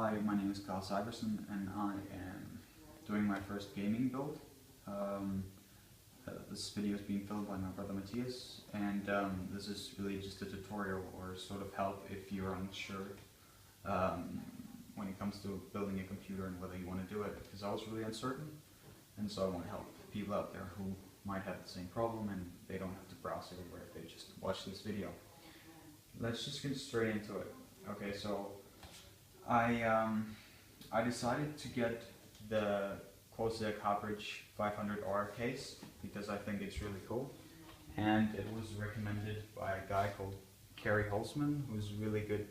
Hi, my name is Cary Holzman and I am doing my first gaming build. This video is being filmed by my brother Matthias, and this is really just a tutorial or sort of help if you're unsure when it comes to building a computer and whether you want to do it, because I was really uncertain, and so I want to help people out there who might have the same problem and they don't have to browse everywhere if they just watch this video. Let's just get straight into it. Okay, so I decided to get the Corsair Cartridge 500R case because I think it's really cool, and it was recommended by a guy called Cary Holzman, who's really good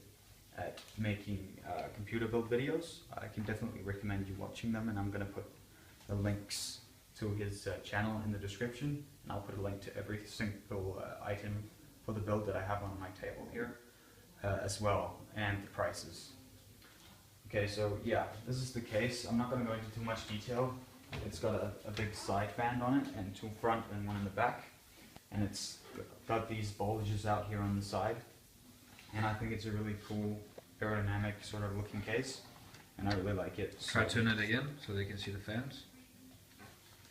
at making computer build videos. I can definitely recommend you watching them, and I'm going to put the links to his channel in the description, and I'll put a link to every single item for the build that I have on my table here as well, and the prices. Okay, so yeah, this is the case. I'm not going to go into too much detail. It's got a big side fan on it, and two front and one in the back, and it's got these bulges out here on the side, and I think it's a really cool aerodynamic sort of looking case, and I really like it. Try turn it again so they can see the fans,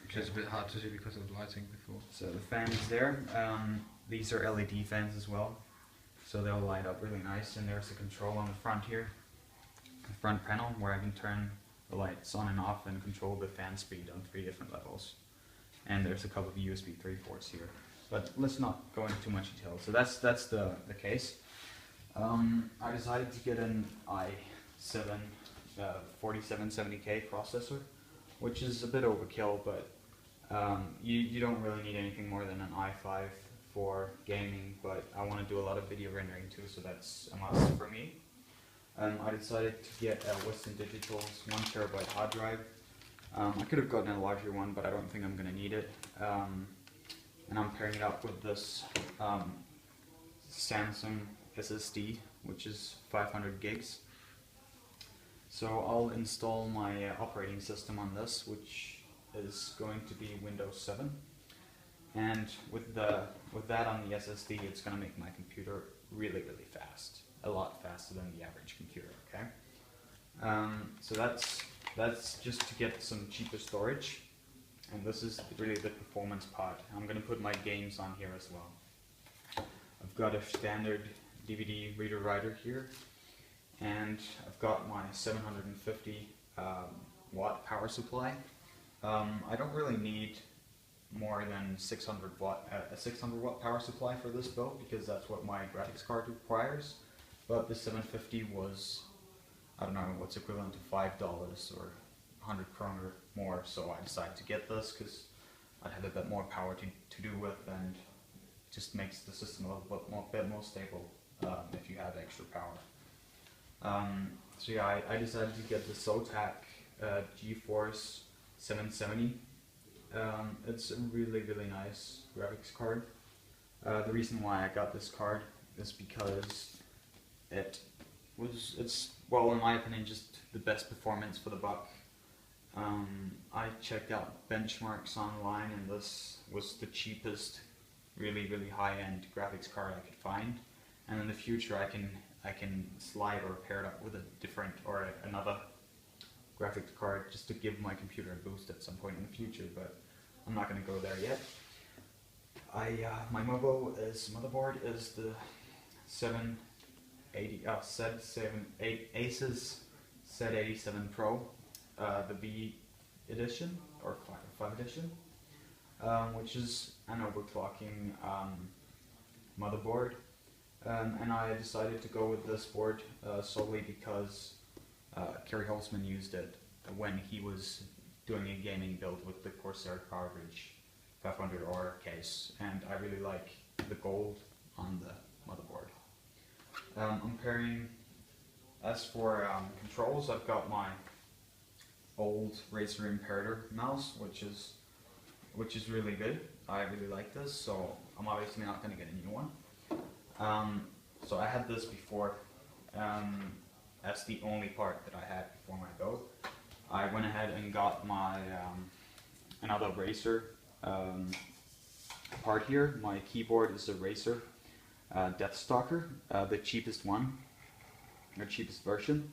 which is a bit hard to see because of the lighting before. So the fan is there. These are LED fans as well, so they'll light up really nice, and there's a control on the front here, the front panel, where I can turn the lights on and off and control the fan speed on 3 different levels. And there's a couple of USB 3 ports here, but let's not go into too much detail. So that's the case. I decided to get an i7 4770K processor, which is a bit overkill, but you don't really need anything more than an i5 for gaming, but I want to do a lot of video rendering too, so that's a must for me. I decided to get a Western Digital's 1TB hard drive. I could have gotten a larger one, but I don't think I'm going to need it. And I'm pairing it up with this Samsung SSD, which is 500 gigs. So I'll install my operating system on this, which is going to be Windows 7. And with that on the SSD, it's going to make my computer really fast. A lot faster than the average computer, okay? So that's just to get some cheaper storage, and this is really the performance part. I'm going to put my games on here as well. I've got a standard DVD reader writer here, and I've got my 750 watt power supply. I don't really need more than 600 watt, a 600 watt power supply for this build, because that's what my graphics card requires. But the 750 was, I don't know what's equivalent to $5 or 100 kroner more, so I decided to get this because I'd have a bit more power to do with, and just makes the system a little bit more stable if you have extra power. So yeah, I decided to get the Zotac GeForce 770. It's a really nice graphics card. The reason why I got this card is because it's well, in my opinion, just the best performance for the buck. I checked out benchmarks online, and this was the cheapest, really high-end graphics card I could find. And in the future, I can slide or pair it up with a different or another graphics card just to give my computer a boost at some point in the future. But I'm not going to go there yet. My motherboard is the Asus Z87 Pro, the B edition or 5 edition, which is an overclocking motherboard, and I decided to go with this board solely because Cary Holzman used it when he was doing a gaming build with the Corsair Cartridge 500R case, and I really like the gold on the motherboard. I'm pairing, as for controls, I've got my old Razer Imperator mouse, which is really good. I really like this, so I'm obviously not going to get a new one. So I had this before. That's the only part that I had before my build. I went ahead and got my another Razer part here. My keyboard is a Razer Deathstalker, the cheapest one, or cheapest version.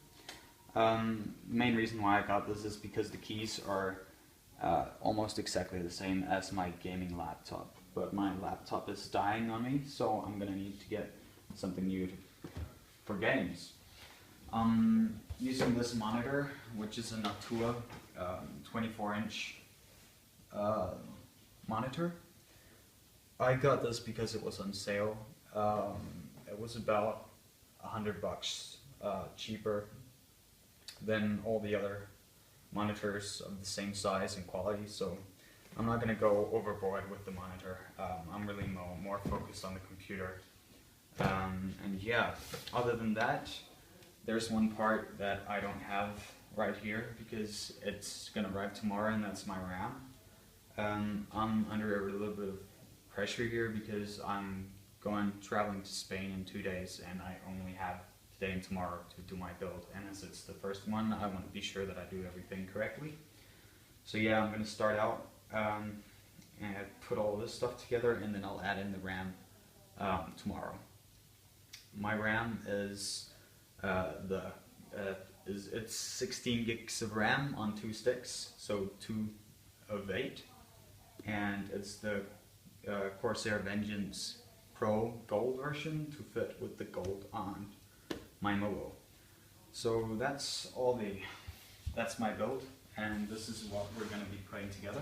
Main reason why I got this is because the keys are almost exactly the same as my gaming laptop, but my laptop is dying on me, so I'm gonna need to get something new for games. Using this monitor, which is an Optical 24-inch monitor. I got this because it was on sale. It was about $100 cheaper than all the other monitors of the same size and quality, so I'm not going to go overboard with the monitor. I'm really more focused on the computer. And yeah, other than that, there's one part that I don't have right here because it's going to arrive tomorrow, and that's my RAM. I'm under a little bit of pressure here because I'm traveling to Spain in 2 days, and I only have today and tomorrow to do my build, and as it's the first one, I want to be sure that I do everything correctly. So yeah, I'm going to start out and put all this stuff together, and then I'll add in the RAM tomorrow. My RAM is it's 16 gigs of RAM on 2 sticks, so 2 of 8, and it's the Corsair Vengeance Pro Gold version to fit with the gold on my Movo. So that's my build, and this is what we're going to be putting together.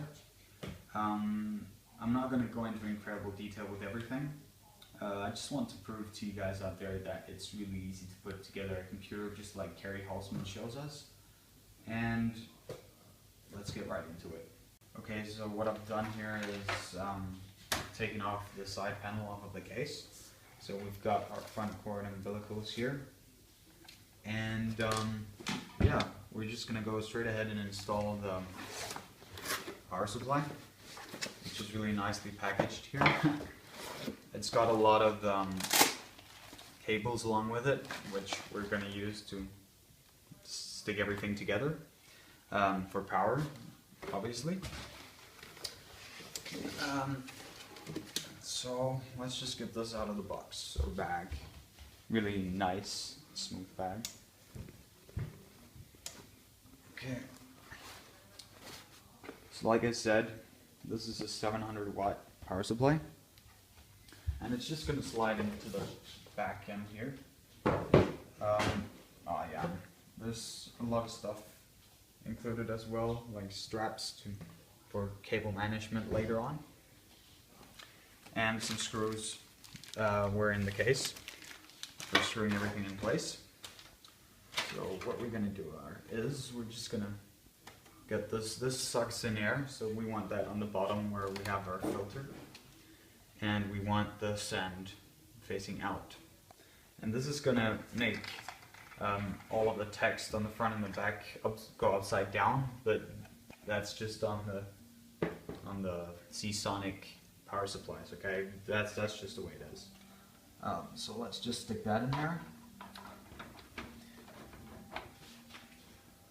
I'm not going to go into incredible detail with everything. I just want to prove to you guys out there that it's really easy to put together a computer just like Cary Holzman shows us. And let's get right into it. Okay, so what I've done here is taken off the side panel off of the case. So we've got our front cord and umbilicals here. And yeah, we're just going to go straight ahead and install the power supply, which is really nicely packaged here. It's got a lot of cables along with it, which we're going to use to stick everything together for power, obviously. So let's just get this out of the box or bag. Really nice, smooth bag. Okay. So like I said, this is a 700 watt power supply. And it's just going to slide into the back end here. Oh yeah, there's a lot of stuff included as well, like straps for cable management later on. And some screws were in the case for screwing everything in place. So what we're going to do is we're just going to get this sucks in air, so we want that on the bottom where we have our filter. And we want this end facing out. And this is going to make all of the text on the front and the back go upside down, but that's just on the Seasonic power supplies, okay? That's just the way it is. So let's just stick that in there.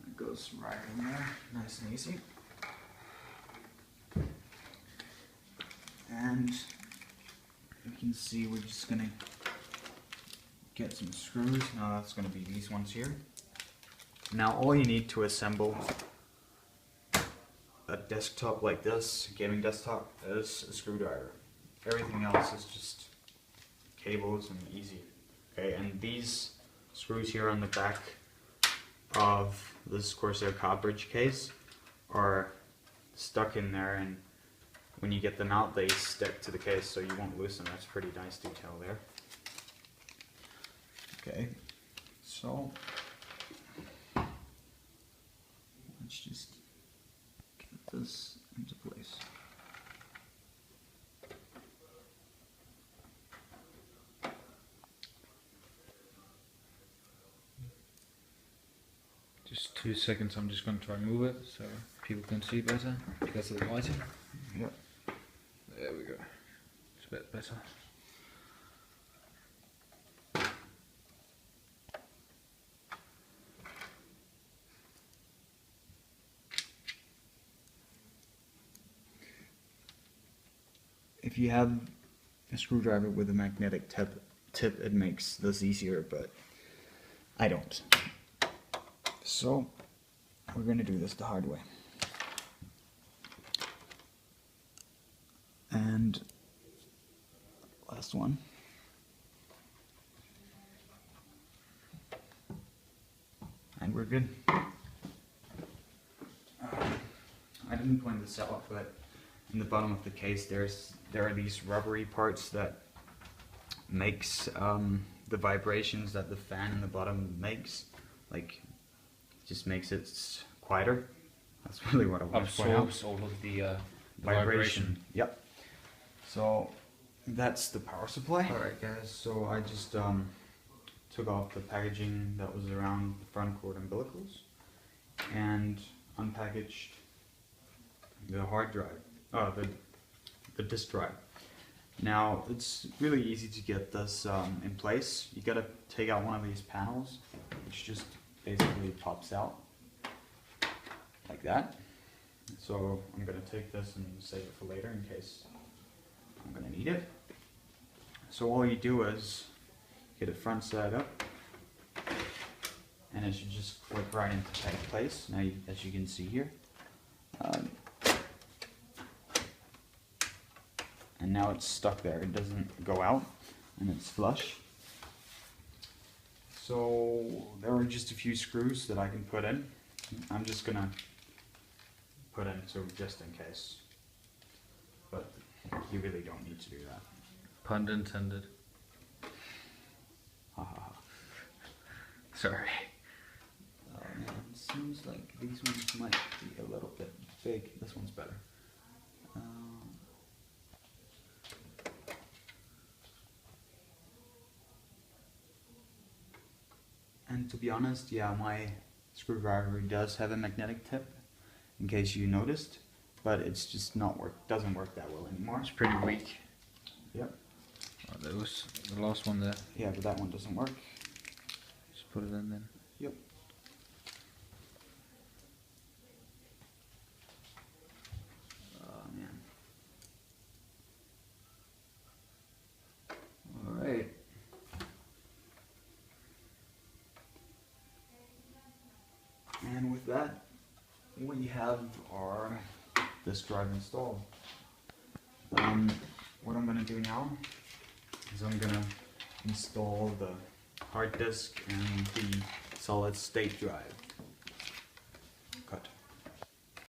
It goes right in there, nice and easy. And you can see we're just gonna get some screws. Now that's gonna be these ones here. Now all you need to assemble a desktop like this, gaming desktop, is a screwdriver. Everything else is just cables and easy. Okay, and these screws here on the back of this Corsair cartridge case are stuck in there, and when you get them out, they stick to the case, so you won't lose them. That's pretty nice detail there. Okay, so let's just get this into place. Just 2 seconds, I'm just going to try and move it so people can see better because of the lighting. Yep. There we go. It's a bit better. If you have a screwdriver with a magnetic tip, it makes this easier, but I don't. So we're going to do this the hard way. And last one. And we're good. I didn't point this out, but in the bottom of the case there are these rubbery parts that makes the vibrations that the fan in the bottom makes. Like, just makes it quieter. That's really what I want to point out. Absorbs all of the Vibration. Yep. So that's the power supply. Alright Guys, so I just took off the packaging that was around the front cord umbilicals and unpackaged the hard drive, the disk drive. Now it's really easy to get this in place. You gotta take out one of these panels, which just basically pops out like that. So I'm gonna take this and save it for later in case I'm gonna need it. So all you do is get it front side up, and it should just click right into place. Now, as you can see here, and now it's stuck there. It doesn't go out, and it's flush. So there are just a few screws that I can put in. I'm just gonna put in so just in case, but you really don't need to do that. Pun intended. Sorry. Oh man, seems like these ones might be a little bit big. This one's better. And to be honest, yeah, my screwdriver does have a magnetic tip, in case you noticed, but it's just doesn't work that well anymore. It's pretty weak. Yep. Oh, that was the last one there. Yeah, but that one doesn't work. Just put it in then. Yep. Oh man. Alright. And with that, we have our disk drive installed. What I'm going to do now is I'm going to install the hard disk and the solid state drive.